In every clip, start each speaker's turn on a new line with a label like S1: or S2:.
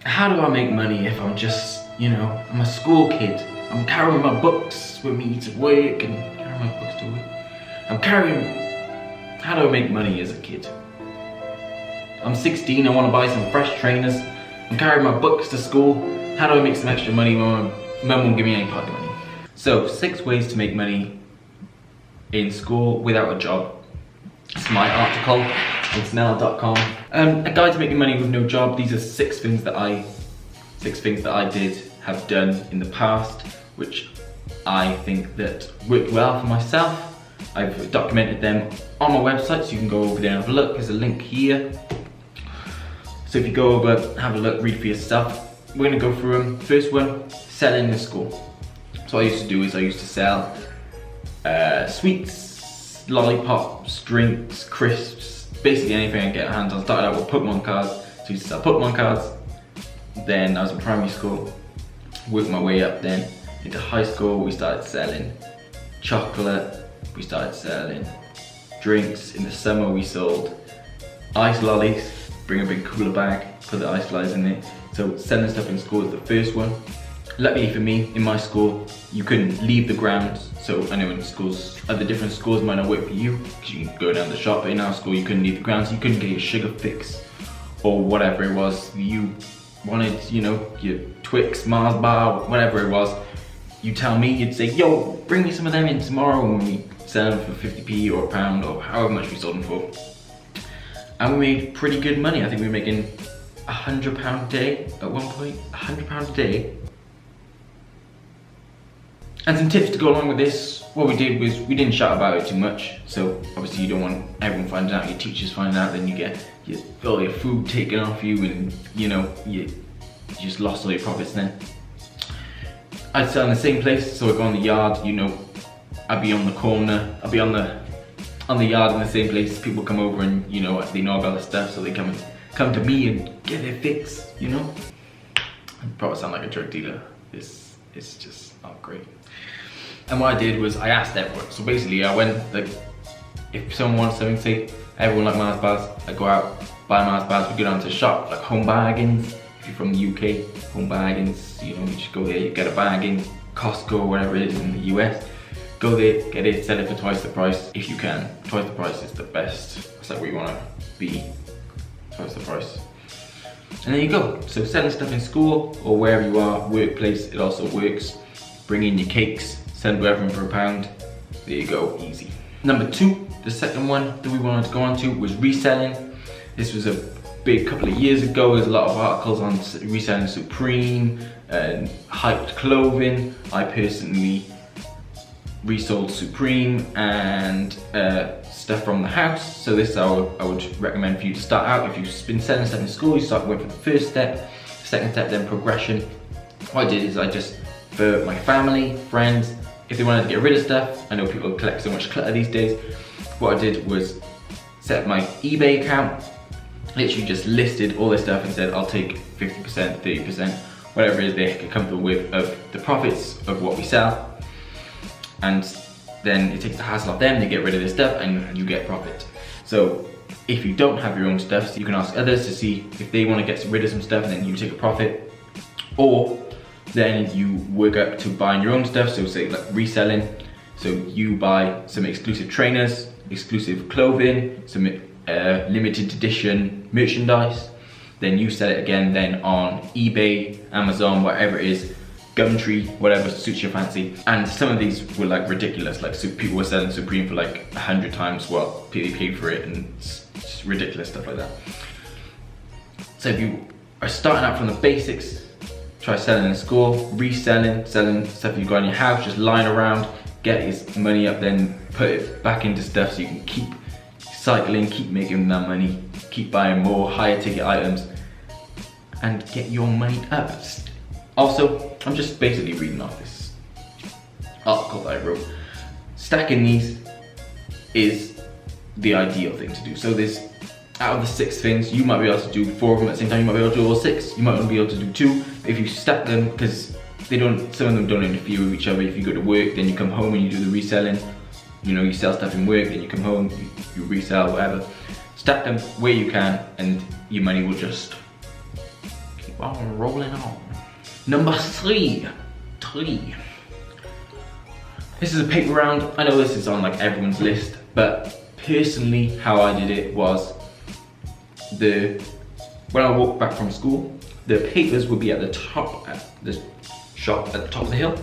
S1: how do I make money if I'm just, I'm a school kid. I'm carrying my books with me to work and carrying my books to work. How do I make money as a kid? I'm 16, I want to buy some fresh trainers. I'm carrying my books to school. How do I make some extra money when my mum won't give me any pocket money? So 6 ways to make money in school without a job. It's my article on snell.com. A guide to making money with no job. These are 6 things that I have done in the past, which I think that worked well for myself. I've documented them on my website, so you can go over there and have a look. There's a link here. So if you go over, have a look, read for yourself. We're gonna go through them. First one, selling in school. So what I used to do is I used to sell sweets, lollipops, drinks, crisps, basically anything I get my hands on. Started out with Pokemon cards, so I used to sell Pokemon cards. Then I was in primary school, worked my way up then into high school. We started selling chocolate, we started selling drinks. In the summer we sold ice lollies, bring a big cooler bag, put the ice lollies in it. So selling stuff in school is the first one. Luckily for me, in my school, you couldn't leave the grounds. So I know in schools, other different schools might not work for you, because you can go down the shop, but in our school you couldn't leave the grounds. You couldn't get your sugar fix or whatever it was you wanted, your Twix, Mars bar, whatever it was. You tell me, you'd say, yo, bring me some of them in tomorrow, and we sell them for 50p or £1 or however much we sold them for. And we made pretty good money. I think we were making £100 a day at one point, £100 a day. And some tips to go along with this. What we did was we didn't shout about it too much. So obviously you don't want everyone finding out, your teachers finding out, then you get all your food taken off you, and you just lost all your profits then. I'd sell in the same place, so I'd go on the yard, I'd be on the corner, I'd be on the yard in the same place. People come over and they know about the stuff, so they come to me and get their fix, I probably sound like a drug dealer. It's just not great. And what I did was I asked everyone. So basically I went, if someone wants something, say everyone like Mars bars, I go out, buy Mars bars, we go down to the shop, like Home Bargains. If you're from the UK, Home Bargains, you just go there, you get a bag in Costco or whatever it is in the US. Go there, get it, sell it for twice the price if you can. Twice the price is the best. It's like where you want to be, twice the price. And there you go. So selling stuff in school or wherever you are, workplace, it also works. Bring in your cakes, send everyone for £1. There you go, easy. Number 2, the second one that we wanted to go on to was reselling. This was a big couple of years ago. There's a lot of articles on reselling Supreme and hyped clothing. I personally resold Supreme and stuff from the house. So this I would recommend for you to start out. If you've been selling stuff in school, you start with the first step, second step, then progression. What I did is I just, for my family, friends, if they wanted to get rid of stuff, I know people collect so much clutter these days, what I did was set up my eBay account, literally just listed all this stuff and said I'll take 50%, 30%, whatever it is they get comfortable with of the profits of what we sell. And then it takes the hassle off them, they get rid of this stuff and you get profit. So if you don't have your own stuff, so you can ask others to see if they want to get rid of some stuff and then you take a profit. Or then you work up to buying your own stuff, so say like reselling. So you buy some exclusive trainers, exclusive clothing, some limited edition merchandise. Then you sell it again then on eBay, Amazon, whatever it is, Gumtree, whatever suits your fancy. And some of these were like ridiculous, like people were selling Supreme for like 100 times what they paid for it, and it's just ridiculous stuff like that. So if you are starting out from the basics, try selling in school, reselling, selling stuff you've got in your house, just lying around, get your money up, then put it back into stuff so you can keep cycling, keep making that money, keep buying more higher ticket items, and get your money up. Also, I'm just basically reading off this article that I wrote. Stacking these is the ideal thing to do. So there's, out of the 6 things, you might be able to do 4 of them at the same time, you might be able to do all 6, you might not be able to do 2. If you stack them, because some of them don't interfere with each other. If you go to work, then you come home and you do the reselling. You sell stuff in work, then you come home, you resell, whatever. Stack them where you can, and your money will just keep on rolling on. Number three. This is a paper round. I know this is on like everyone's list, but personally how I did it was when I walked back from school, the papers would be at the top, at the shop at the top of the hill.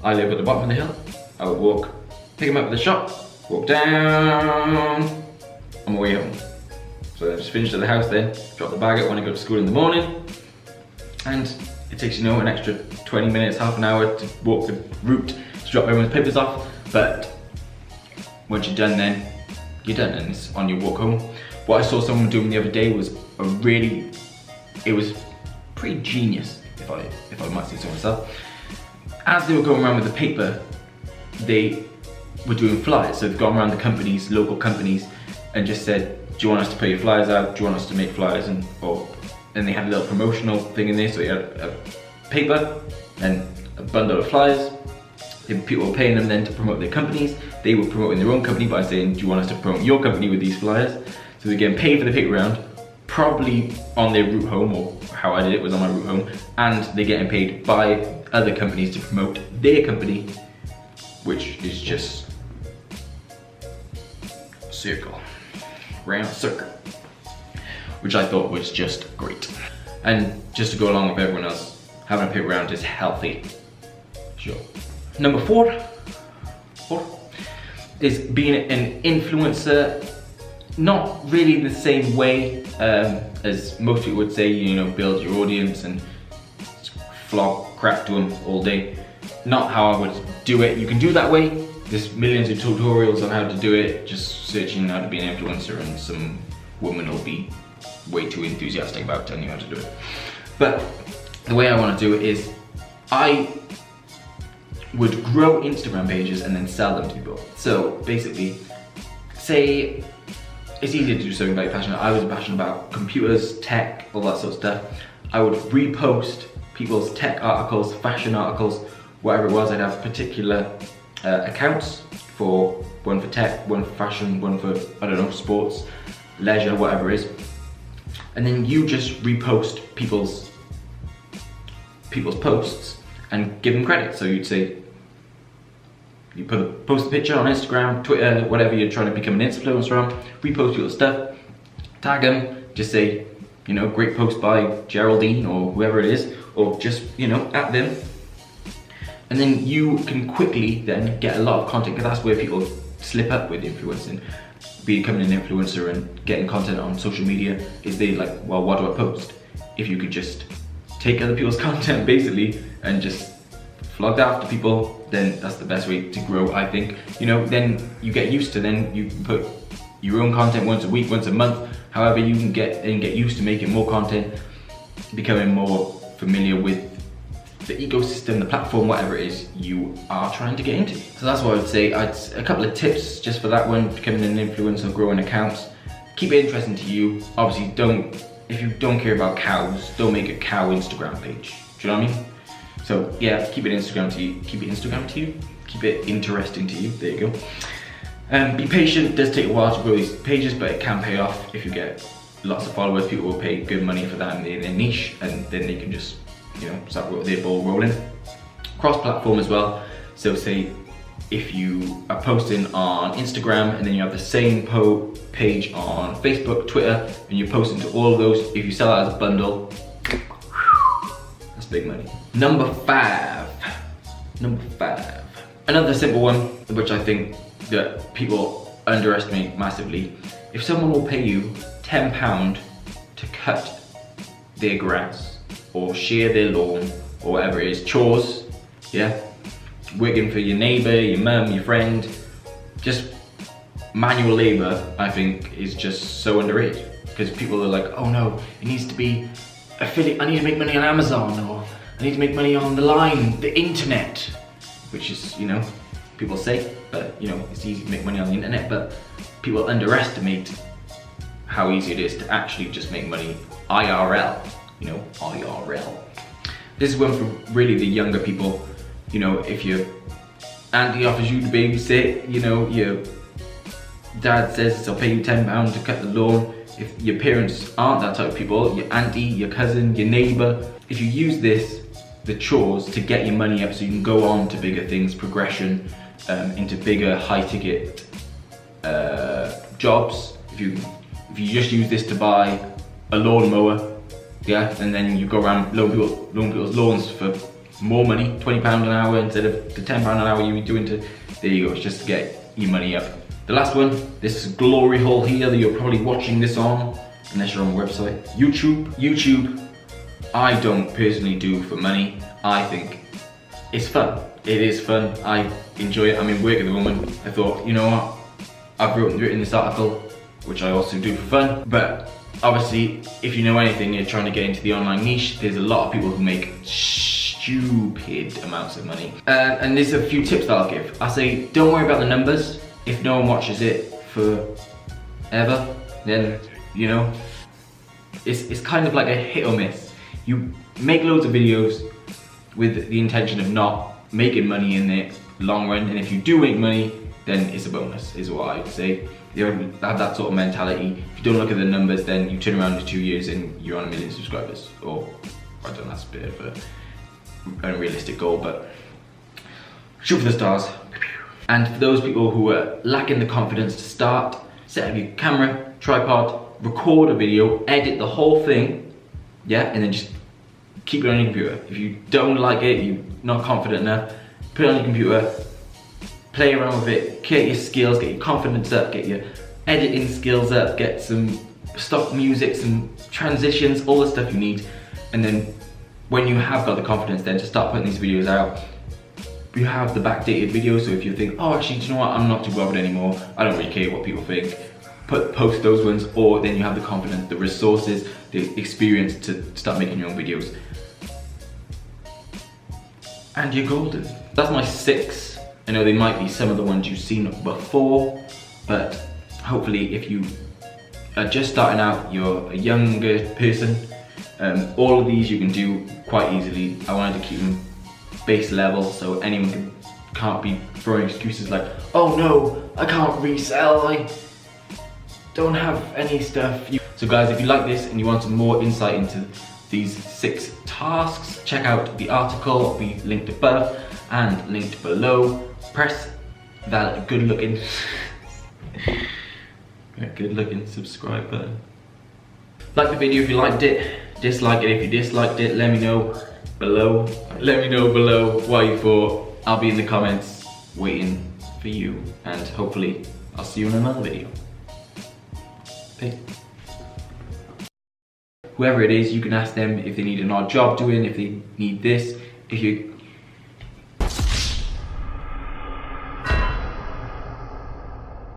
S1: I live at the bottom of the hill. I would walk, pick them up at the shop, walk down, on my way home. So I just finished at the house then, drop the bag up when I go to school in the morning, and it takes, you know, an extra 20 minutes, half an hour to walk the route to drop everyone's papers off, but once you're done then, you're done and it's on your walk home. What I saw someone doing the other day was it was pretty genius, if I might say so myself. As they were going around with the paper, they were doing flyers. So they've gone around the companies, local companies, and just said, do you want us to put your flyers out? Do you want us to make flyers? And they had a little promotional thing in there. So you had a paper and a bundle of flyers. People were paying them then to promote their companies. They were promoting their own company by saying, do you want us to promote your company with these flyers? So they're getting paid for the paper round, probably on their route home, or how I did it was on my route home, and they're getting paid by other companies to promote their company, which is just circle, round circle, which I thought was just great. And just to go along with everyone else, having a paper round is healthy, sure. Number four is being an influencer. Not really in the same way as most people would say, you know, build your audience and flog crap to them all day. Not how I would do it. You can do it that way. There's millions of tutorials on how to do it. Just searching how to be an influencer and some woman will be way too enthusiastic about telling you how to do it. But the way I want to do it is I would grow Instagram pages and then sell them to people. So basically, say it's easier to do something very passionate. I was passionate about computers, tech, all that sort of stuff. I would repost people's tech articles, fashion articles, whatever it was. I'd have particular accounts for one for tech, one for fashion, one for, I don't know, sports, leisure, whatever it is. And then you just repost people's posts and give them credit. So you'd say, you post a picture on Instagram, Twitter, whatever you're trying to become an influencer on, repost your stuff, tag them, just say, you know, great post by Geraldine or whoever it is, or just, you know, at them. And then you can quickly then get a lot of content, because that's where people slip up with influencing. Becoming an influencer and getting content on social media is they like, well, what do I post? If you could just take other people's content basically and just flog that after people, then that's the best way to grow, I think. You know, then you get used to, then you put your own content once a week, once a month, however you can get used to making more content, becoming more familiar with the ecosystem, the platform, whatever it is you are trying to get into. So that's what I would say. A couple of tips just for that one, becoming an influencer, growing accounts. Keep it interesting to you. Obviously if you don't care about cows, don't make a cow Instagram page. Do you know what I mean? So yeah, keep it Instagram to you. Keep it interesting to you. There you go. Be patient. It does take a while to grow these pages, but it can pay off if you get lots of followers. People will pay good money for that in their niche, and then they can just, you know, start their ball rolling. Cross-platform as well. So say if you are posting on Instagram and then you have the same page on Facebook, Twitter, and you're posting to all of those, if you sell that as a bundle, that's big money. Number five. Another simple one, which I think that people underestimate massively. If someone will pay you £10 to cut their grass or shear their lawn or whatever it is, chores, yeah? Working for your neighbor, your mum, your friend, just manual labor, I think, is just so underrated. Because people are like, oh no, it needs to be affiliate, I need to make money on Amazon, or I need to make money on the line, the internet, which is, you know, people say, but you know, it's easy to make money on the internet, but people underestimate how easy it is to actually just make money IRL, you know, IRL. This is one for really the younger people. You know, if your auntie offers you to babysit, you know, your dad says, I'll pay you £10 to cut the lawn, if your parents aren't that type of people, your auntie, your cousin, your neighbor, if you use this, the chores, to get your money up so you can go on to bigger things, progression, into bigger high ticket jobs. If you just use this to buy a lawnmower, yeah, and then you go around loan people's lawns for more money, £20 an hour instead of the £10 an hour you were doing to, there you go, it's just to get your money up. The last one, this glory hole here that you're probably watching this on, unless you're on a website, YouTube, I don't personally do for money. I think it's fun. It is fun, I enjoy it. I'm in work at the moment. I thought, you know what, I've written this article, which I also do for fun, but obviously, if you know anything, you're trying to get into the online niche, there's a lot of people who make stupid amounts of money. And there's a few tips that I'll give. I say, don't worry about the numbers. If no one watches it forever, then, you know, it's kind of like a hit or miss. You make loads of videos with the intention of not making money in the long run, and if you do make money, then it's a bonus, is what I would say. You have that sort of mentality. If you don't look at the numbers, then you turn around in 2 years and you're on 1 million subscribers. Or, I don't know, that's a bit of an unrealistic goal, but shoot for the stars. And for those people who are lacking the confidence to start, set up your camera, tripod, record a video, edit the whole thing, yeah, and then just keep it on your computer. If you don't like it, you're not confident enough, put it on your computer, play around with it, get your skills, get your confidence up, get your editing skills up, get some stock music, some transitions, all the stuff you need. And then when you have got the confidence then to start putting these videos out, you have the backdated videos, so if you think, oh actually, do you know what, I'm not too bothered anymore, I don't really care what people think, post those ones, or then you have the confidence, the resources, the experience to start making your own videos. And you're golden. That's my 6. I know they might be some of the ones you've seen before, but hopefully if you are just starting out, you're a younger person, all of these you can do quite easily. I wanted to keep them base level so anyone can't be throwing excuses like, oh no, I can't resell, I don't have any stuff. So guys, if you like this and you want some more insight into these 6 tasks, check out the article, it'll be linked above and linked below. Press that good looking subscribe button. Like the video if you liked it, dislike it if you disliked it, let me know below. Let me know below what you thought. I'll be in the comments waiting for you, and hopefully I'll see you in another video. Peace. Whoever it is, you can ask them if they need an odd job doing, if they need this. If you